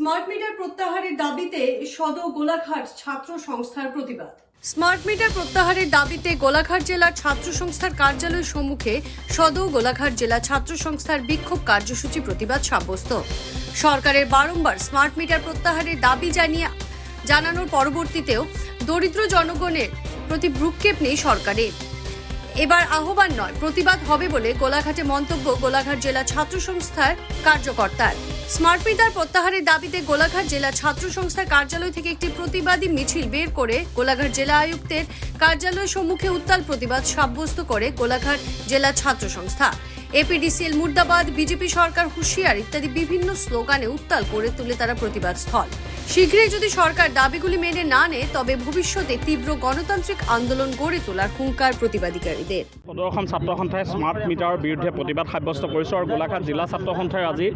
Smart meter প্রত্যাহারের দাবিতে সদর গোলাঘাট ছাত্র সংস্থার প্রতিবাদ। স্মার্ট মিটার প্রত্যাহারের দাবিতে গোলাঘাট জেলার ছাত্র সংস্থার কার্যালয়ের সম্মুখে সদর গোলাঘাট জেলা ছাত্র সংস্থার বিক্ষোভ কার্যসূচি প্রতিবাদ সাব্যস্ত। সরকারের বারংবার স্মার্ট মিটার প্রত্যাহারের দাবি জানানোর পরবর্তীতেও দরিদ্র জনগণের প্রতি ভ্রুক্ষেপ নেই সরকারের। এবার আহ্বান নয়, প্রতিবাদ হবে বলে গোলাঘাটে মন্তব্য গোলাঘাট জেলা ছাত্র সংস্থার কার্যকর্তার। স্মার্ট মিটার প্রত্যাহারের দাবিতে গোলাঘাট জেলা ছাত্র সংস্থার কার্যালয় থেকে একটি প্রতিবাদী মিছিল বের করে গোলাঘাট জেলা আয়ুক্তের কার্যালয়ের সম্মুখে উত্তাল প্রতিবাদ সাব্যস্ত করে গোলাঘাট জেলা ছাত্র সংস্থা। এপিডিসিএল মুর্দাবাদ, বিজেপি সরকার হুঁশিয়ার ইত্যাদি বিভিন্ন স্লোগানে উত্তাল করে তুলে তারা প্রতিবাদ স্থল। শীঘ্রই যদি সরকার দাবিগুলি মেনে না নেয় তবে ভবিষ্যতে তীব্র গণতান্ত্রিক আন্দোলন গড়ে তোলার হুঙ্কার প্রতিবাদীকারীদের। সদৰখন ছাত্ৰ সন্থাই স্মাৰ্ট মিটাৰৰ বিৰুদ্ধে প্ৰতিবাদ সাব্যস্ত কৰিছোঁ আৰু গোলাঘাট জিলা ছাত্ৰ সন্থাই আজি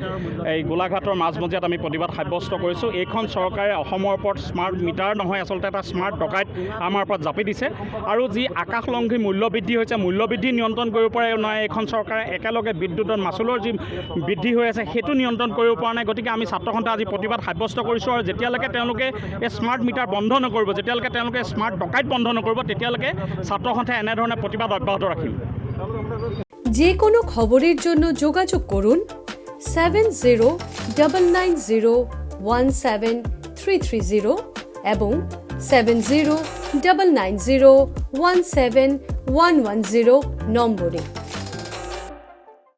এই গোলাঘাটৰ মাজমজিয়াত আমি প্ৰতিবাদ সাব্যস্ত কৰিছোঁ। এইখন চৰকাৰে অসমৰ ওপৰত স্মাৰ্ট মিটাৰ নহয়, আচলতে এটা স্মাৰ্ট ডকাইত আমাৰ ওপৰত জাপি দিছে আৰু যি আকাশলংঘী মূল্য বৃদ্ধি হৈছে, মূল্য বৃদ্ধি নিয়ন্ত্ৰণ কৰিব পৰা নাই এইখন চৰকাৰে। একেলগে বিদ্যুতৰ মাচুলৰ যি বৃদ্ধি হৈ আছে সেইটো নিয়ন্ত্ৰণ কৰিব পৰা নাই। গতিকে আমি ছাত্ৰ সন্থাই আজি প্ৰতিবাদ সাব্যস্ত কৰিছোঁ আৰু যেতিয়ালৈকে তেওঁলোকে এই স্মাৰ্ট মিটাৰ বন্ধ নকৰিব, যেতিয়ালৈকে তেওঁলোকে স্মাৰ্ট ডকাইত বন্ধ নকৰিব, তেতিয়ালৈকে ছাত্ৰ সন্থাই এনেধৰণে প্ৰতিবাদ অব্যাহত ৰাখিম। যে কোনো খবরের জন্য যোগাযোগ করুন 7099017330 এবং 7099017110 নম্বরে।